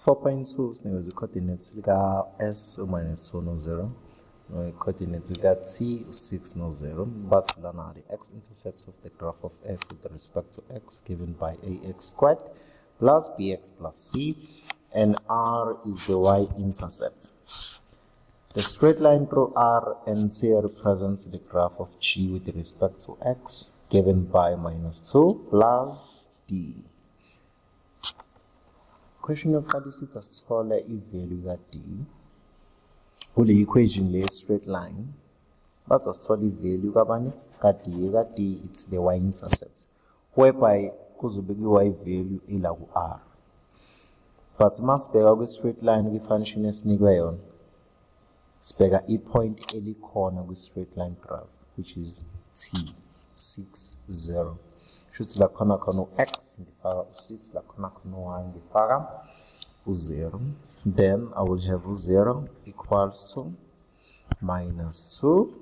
4.2 sinikeza coordinates lika s minus 2 no 0, coordinates lika t 6 no 0, but lana the x-intercepts of the graph of f with respect to x given by ax squared plus bx plus c, and r is the y-intercept. The straight line through R and C represents the graph of G with respect to X given by minus 2 plus D. Question of this is as follows: if value of D, will the equation lay straight line, but as to the value of D, it's the y-intercept, whereby because the y value is R. But must be a straight line with function is nigwayon. Spega a point any corner with straight line graph, which is t 6 0. Should la corner kono x in the figure 6, la corner kono y in the figure 0. Then I will have 0 equals to minus 2.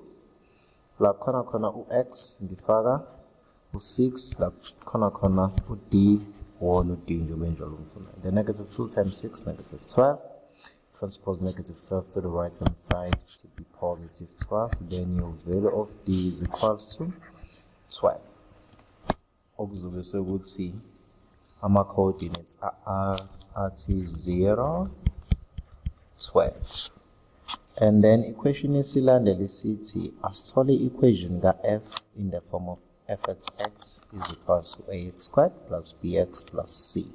La corner kono x in the figure 6, la corner kono d one d. The negative 2 times 6, negative 12. Transpose negative 12 to the right hand side to be positive 12, then your value of d is equals to 12. Also, we would see our coordinates are at 0, 12. And then equation is landed CT as solid equation got f in the form of f at x is equals to ax squared plus bx plus c.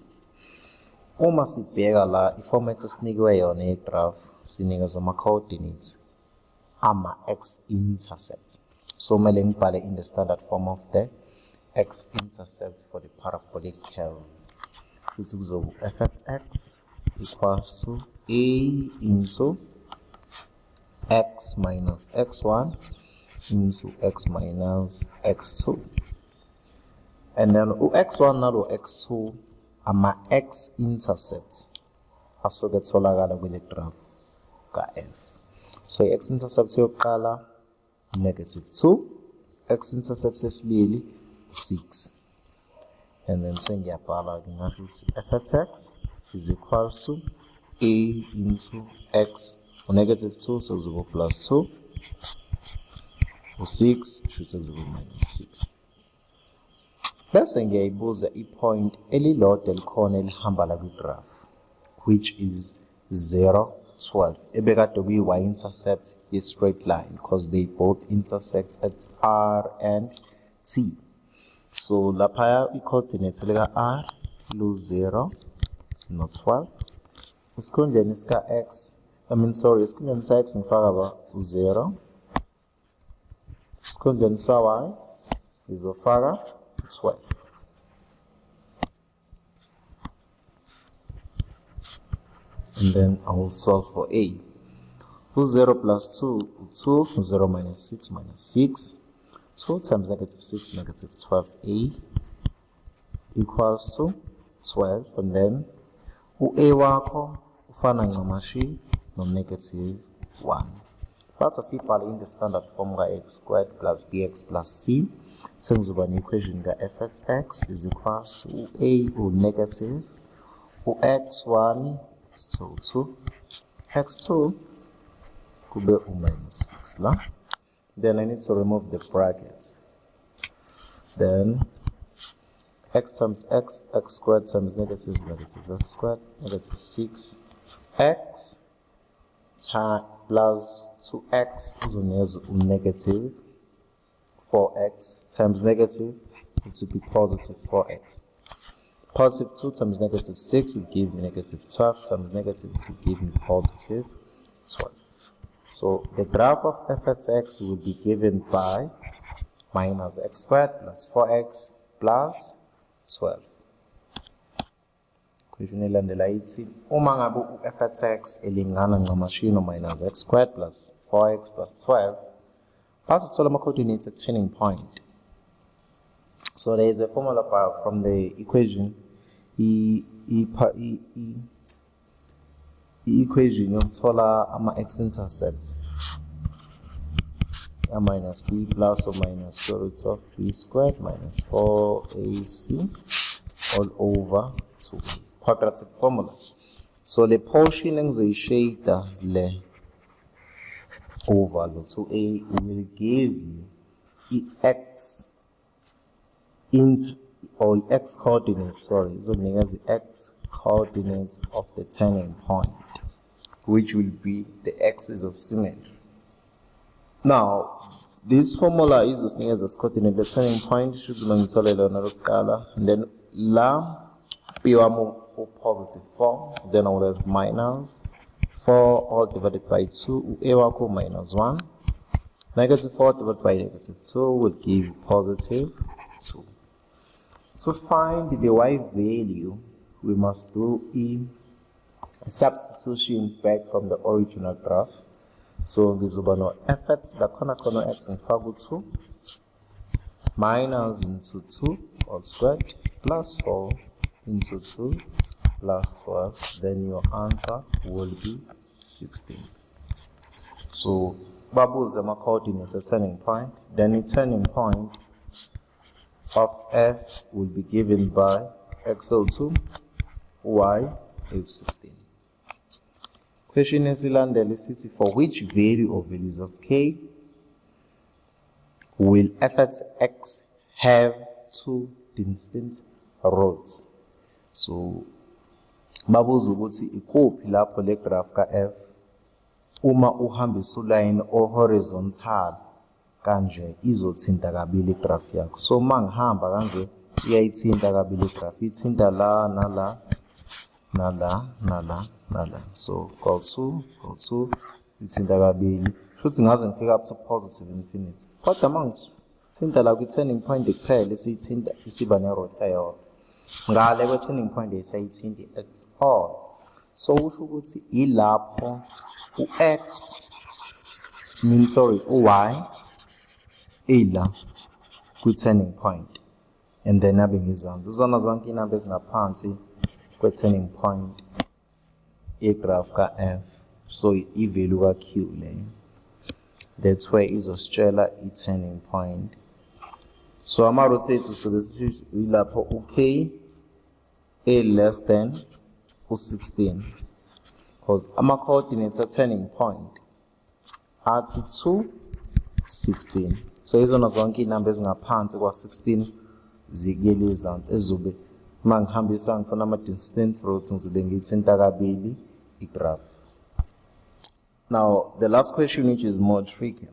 Uma sibheka la i-format esinikiwe yona ye-graph sinikezwa ama-coordinates ama-x-intercept. So kumele ngibhale in the standard form of the x-intercept for the parabolic curve. Futhi kuzoba f at x equals to a into x minus x1 into x minus x2. And then x1 nalo x2 ama x-intercept asoke tholakala kule graph ka f. So x-intercept yokuqala negative 2, x-intercept sesibili 6. And then sengiyabhala ngasho ukuthi f at x is equals to a into x, negative 2 so kuzoba plus 2, 6 should kuzoba minus 6. Bese ngiyayibuza i-point elilodwa elikhona elihamba la kwi-graph, which is 0, 12. Ebekade kuyi-y-intercept ye-straight line because they both intersect at R and T. So lapha i-coordinates lika R lu 0 no 12. Isikhundleni sika x, isikhundleni sa x ngifaka ba 0. Isikhundleni sa y izofaka 12. And then I will solve for a. 0 plus 2, 2, 0 minus 6 minus 6. 2 times negative 6, negative 12a equals to 12. And then a wako ufana ncamashi no negative 1. But as if in the standard formula x squared plus bx plus c, since we have an equation that f at x is equals to a or negative x1 so 2 x2 could be minus 6 la. Then I need to remove the brackets. Then x times x, x squared times negative x squared, negative 6 x plus 2x is negative 4x times negative to be positive 4x. Positive 2 times negative 6 will give me negative 12 times negative to give me positive 12. So the graph of f at x will be given by minus x squared plus 4x plus 12. Question elandela ithi uma ngabe u-f at x elingana ncamashi no minus x squared plus 4x plus 12, first sithola ama-coordinates at turning point. So there is a formula from the equation. The equation yokuthola ama-x-intercept a minus b plus or minus square root of b squared minus 4ac all over 2. Quadratic formula. So the portion engizoyishada le over to A will give you x or x coordinate, sorry, so the x coordinate of the turning point, which will be the axis of symmetry. Now, this formula is as coordinate the turning point should be and then la p positive 4, then I will have minus 4 all divided by 2, a minus 1, negative 4 divided by negative 2 will give you positive 2. To find the y value, we must do a substitution back from the original graph. So this will be no fx the corner x in fagu 2 minus into 2 all squared plus 4 into 2 plus 12, then your answer will be 16. So bubbles are coordinates a turning point, then the turning point of f will be given by xl2 y f16. Question is for which value or values of k will f(x) have two distinct roads? So babuza ukuthi ikuphi lapho le graph ka f uma uhambisa uline horizontal kanje izothinta kabili graph yakho. So mangihamba kanje iyayithinta kabili graph, ithinta la nala nala nala nala. So go to ithinta kabili futhi ngaze ngifika up to positive infinity. Kodwa mangithinta la ku-turning point kuphela isithinta isiba ne-root eyodwa. Ngale kwe-turning point esayithinta at all. So usho ukuthi ilapho u-x u-y ila kwi-turning point and then abe ngizansi zona zonke inamba ezingaphansi kwe-turning point yegraph ka f. So i-value ka q leyo, that's where izositshela i-turning point. So ama-rotate so this is ilapho u-k a less than u-16 because ama-coordinates turning point athi 2 16. So izona zonke inamba ezingaphansi kwa-16 zikuyela izansi ezobe mangihambisa ngifuna ama-distant roads ngizobe ngiyithinta kabili igraph. Now the last question, which is more tricky,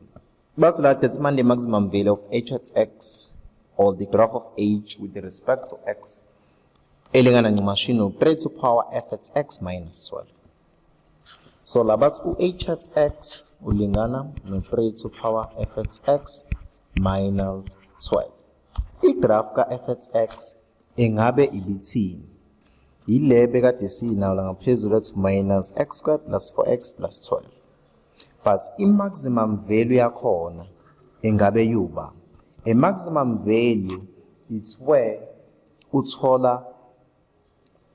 but that determine the maximum value of h at x or the graph of h with respect to x elingana ngemashini u-3 to power f at x minus 12. So labathi u-h at x ulingana no-3 to power f at x minus 12. Igraph ka f at x ingabe ibithini? Yile bekade sinayo la ngaphezulu ethi minus x squared plus 4x plus 12. But i-maximum value yakhona ingabe yuba? A maximum value is where uthola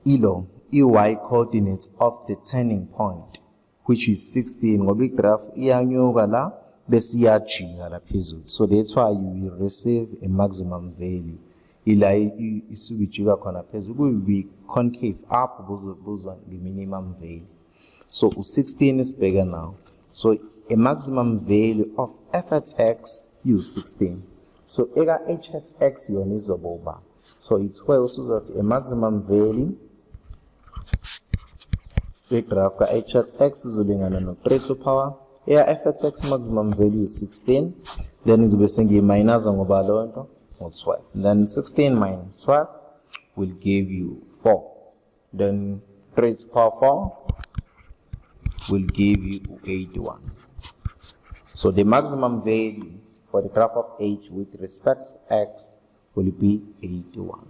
i-y coordinate of the turning point, which is 16 ngoba igraph iyanyuka la bese iyajika la phezulu. So that's why you will receive a maximum value ila isuke ijika khona phezulu kuyi concave apho buzwa nge-minimum value. So u-16 is bigger now. So a maximum value of f at x is 16. So ega h at x yona izoba. So it's where also that a maximum value the graph ka h at x izolingana no 3 to power f at x maximum value is 16, then izobe sengiyiminus ngoba lonto ngo-12. Then 16 minus 12 will give you 4. Then 3 to power 4 will give you 81. So the maximum value for the graph of h with respect to x will be 81.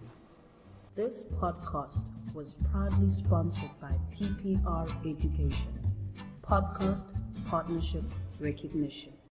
This podcast was proudly sponsored by PPR Education. Podcast Partnership Recognition.